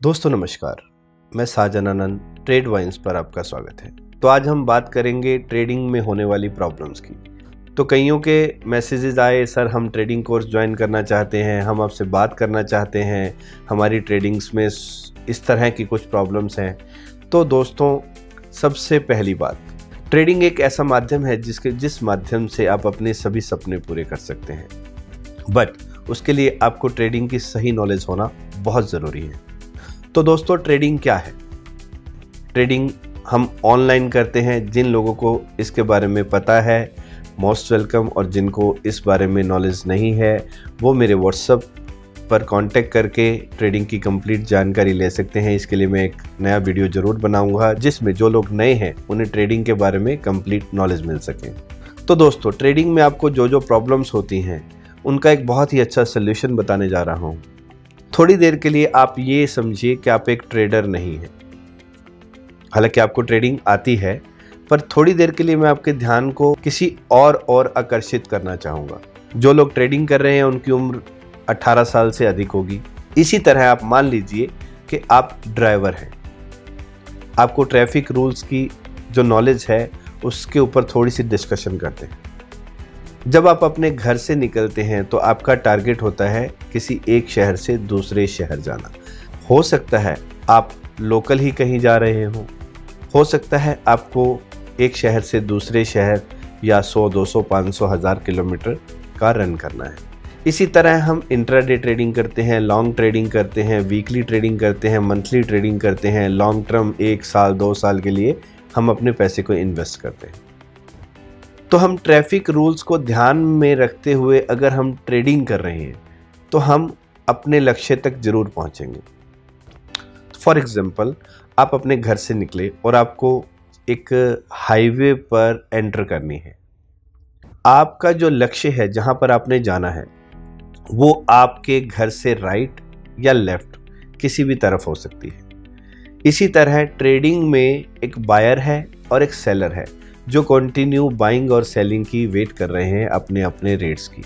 दोस्तों नमस्कार, मैं साजन आनंद ट्रेड वाइन्स पर आपका स्वागत है। तो आज हम बात करेंगे ट्रेडिंग में होने वाली प्रॉब्लम्स की। तो कईयों के मैसेजेस आए, सर हम ट्रेडिंग कोर्स ज्वाइन करना चाहते हैं, हम आपसे बात करना चाहते हैं, हमारी ट्रेडिंग्स में इस तरह की कुछ प्रॉब्लम्स हैं। तो दोस्तों सबसे पहली बात, ट्रेडिंग एक ऐसा माध्यम है जिस माध्यम से आप अपने सभी सपने पूरे कर सकते हैं, बट उसके लिए आपको ट्रेडिंग की सही नॉलेज होना बहुत ज़रूरी है। तो दोस्तों ट्रेडिंग क्या है? ट्रेडिंग हम ऑनलाइन करते हैं। जिन लोगों को इसके बारे में पता है मोस्ट वेलकम, और जिनको इस बारे में नॉलेज नहीं है वो मेरे व्हाट्सएप पर कांटेक्ट करके ट्रेडिंग की कंप्लीट जानकारी ले सकते हैं। इसके लिए मैं एक नया वीडियो ज़रूर बनाऊंगा जिसमें जो लोग नए हैं उन्हें ट्रेडिंग के बारे में कंप्लीट नॉलेज मिल सके। तो दोस्तों ट्रेडिंग में आपको जो प्रॉब्लम्स होती हैं उनका एक बहुत ही अच्छा सोल्यूशन बताने जा रहा हूँ। थोड़ी देर के लिए आप ये समझिए कि आप एक ट्रेडर नहीं हैं। हालांकि आपको ट्रेडिंग आती है, पर थोड़ी देर के लिए मैं आपके ध्यान को किसी और आकर्षित करना चाहूँगा। जो लोग ट्रेडिंग कर रहे हैं उनकी उम्र 18 साल से अधिक होगी। इसी तरह आप मान लीजिए कि आप ड्राइवर हैं, आपको ट्रैफिक रूल्स की जो नॉलेज है उसके ऊपर थोड़ी सी डिस्कशन करते हैं। जब आप अपने घर से निकलते हैं तो आपका टारगेट होता है किसी एक शहर से दूसरे शहर जाना। हो सकता है आप लोकल ही कहीं जा रहे हो सकता है आपको एक शहर से दूसरे शहर या 100, 200, 500, 1000 किलोमीटर का रन करना है। इसी तरह हम इंट्राडे ट्रेडिंग करते हैं, लॉन्ग ट्रेडिंग करते हैं, वीकली ट्रेडिंग करते हैं, मंथली ट्रेडिंग करते हैं, लॉन्ग टर्म 1 साल 2 साल के लिए हम अपने पैसे को इन्वेस्ट करते हैं। तो हम ट्रैफिक रूल्स को ध्यान में रखते हुए अगर हम ट्रेडिंग कर रहे हैं तो हम अपने लक्ष्य तक जरूर पहुंचेंगे। फॉर एग्जांपल, आप अपने घर से निकले और आपको एक हाईवे पर एंटर करनी है। आपका जो लक्ष्य है, जहां पर आपने जाना है, वो आपके घर से राइट या लेफ्ट किसी भी तरफ हो सकती है। इसी तरह ट्रेडिंग में एक बायर है और एक सेलर है जो कंटिन्यू बाइंग और सेलिंग की वेट कर रहे हैं अपने अपने रेट्स की।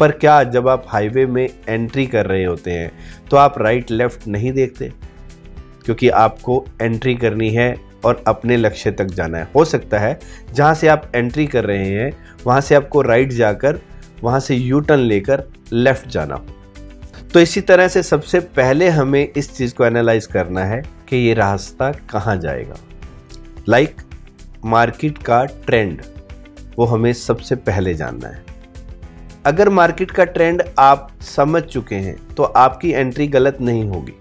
पर क्या जब आप हाईवे में एंट्री कर रहे होते हैं तो आप राइट लेफ्ट नहीं देखते? क्योंकि आपको एंट्री करनी है और अपने लक्ष्य तक जाना है। हो सकता है जहां से आप एंट्री कर रहे हैं वहां से आपको राइट जाकर वहां से यू टर्न लेकर लेफ्ट जाना हो। तो इसी तरह से सबसे पहले हमें इस चीज़ को एनालाइज करना है कि ये रास्ता कहाँ जाएगा। लाइक मार्केट का ट्रेंड, वो हमें सबसे पहले जानना है। अगर मार्केट का ट्रेंड आप समझ चुके हैं तो आपकी एंट्री गलत नहीं होगी।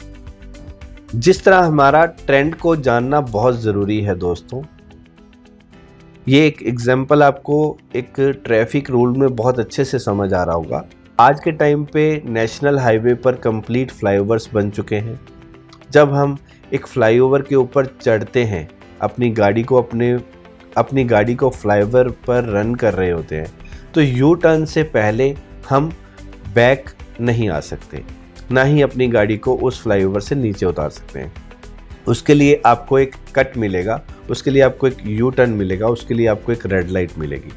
जिस तरह हमारा ट्रेंड को जानना बहुत ज़रूरी है दोस्तों, ये एक एग्जांपल आपको एक ट्रैफिक रूल में बहुत अच्छे से समझ आ रहा होगा। आज के टाइम पे नेशनल हाईवे पर कंप्लीट फ्लाईओवर्स बन चुके हैं। जब हम एक फ्लाईओवर के ऊपर चढ़ते हैं, अपनी गाड़ी को फ्लाईओवर पर रन कर रहे होते हैं, तो यू टर्न से पहले हम बैक नहीं आ सकते, ना ही अपनी गाड़ी को उस फ्लाईओवर से नीचे उतार सकते हैं। उसके लिए आपको एक कट मिलेगा, उसके लिए आपको एक यू टर्न मिलेगा, उसके लिए आपको एक रेड लाइट मिलेगी।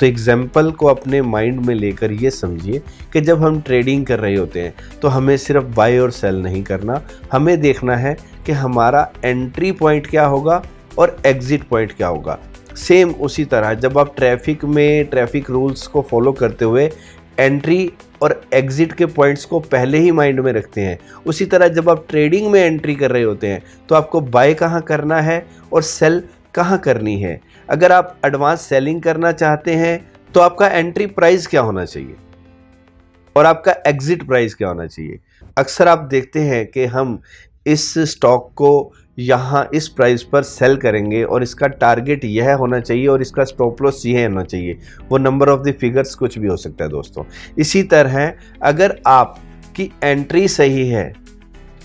तो एग्जाम्पल को अपने माइंड में लेकर ये समझिए कि जब हम ट्रेडिंग कर रहे होते हैं तो हमें सिर्फ बाय और सेल नहीं करना, हमें देखना है कि हमारा एंट्री पॉइंट क्या होगा और एग्जिट पॉइंट क्या होगा। सेम उसी तरह जब आप ट्रैफिक रूल्स को फॉलो करते हुए एंट्री और एग्जिट के पॉइंट्स को पहले ही माइंड में रखते हैं, उसी तरह जब आप ट्रेडिंग में एंट्री कर रहे होते हैं तो आपको बाय कहाँ करना है और सेल कहाँ करनी है। अगर आप एडवांस सेलिंग करना चाहते हैं तो आपका एंट्री प्राइस क्या होना चाहिए और आपका एग्जिट प्राइस क्या होना चाहिए। अक्सर आप देखते हैं कि हम इस स्टॉक को यहाँ इस प्राइस पर सेल करेंगे और इसका टारगेट यह होना चाहिए और इसका स्टॉप लॉस यह होना चाहिए। वो नंबर ऑफ द फिगर्स कुछ भी हो सकता है दोस्तों। इसी तरह अगर आपकी एंट्री सही है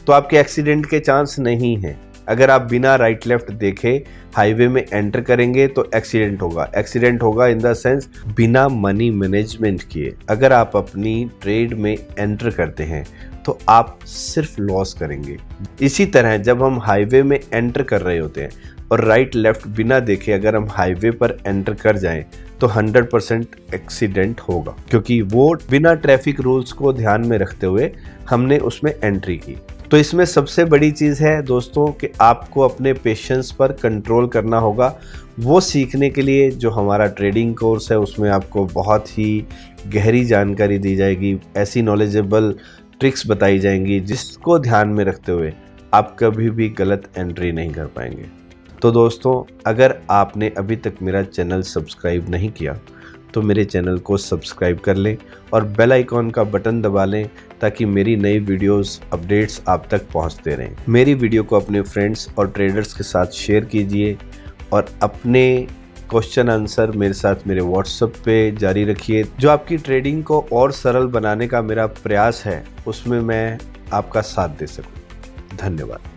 तो आपके एक्सीडेंट के चांस नहीं हैं। अगर आप बिना राइट लेफ्ट देखे हाईवे में एंटर करेंगे तो एक्सीडेंट होगा इन द सेंस बिना मनी मैनेजमेंट किए। अगर आप अपनी ट्रेड में एंटर करते हैं तो आप सिर्फ लॉस करेंगे। इसी तरह जब हम हाईवे में एंटर कर रहे होते हैं और राइट लेफ्ट बिना देखे अगर हम हाईवे पर एंटर कर जाएं तो 100% एक्सीडेंट होगा, क्योंकि वो बिना ट्रैफिक रूल्स को ध्यान में रखते हुए हमने उसमें एंट्री की। तो इसमें सबसे बड़ी चीज़ है दोस्तों कि आपको अपने पेशेंस पर कंट्रोल करना होगा। वो सीखने के लिए जो हमारा ट्रेडिंग कोर्स है उसमें आपको बहुत ही गहरी जानकारी दी जाएगी, ऐसी नॉलेजेबल ट्रिक्स बताई जाएंगी जिसको ध्यान में रखते हुए आप कभी भी गलत एंट्री नहीं कर पाएंगे। तो दोस्तों, अगर आपने अभी तक मेरा चैनल सब्सक्राइब नहीं किया तो मेरे चैनल को सब्सक्राइब कर लें और बेल आइकॉन का बटन दबा लें ताकि मेरी नई वीडियोस अपडेट्स आप तक पहुंचते रहें। मेरी वीडियो को अपने फ्रेंड्स और ट्रेडर्स के साथ शेयर कीजिए और अपने क्वेश्चन आंसर मेरे साथ मेरे व्हाट्सएप पे जारी रखिए। जो आपकी ट्रेडिंग को और सरल बनाने का मेरा प्रयास है उसमें मैं आपका साथ दे सकूं। धन्यवाद।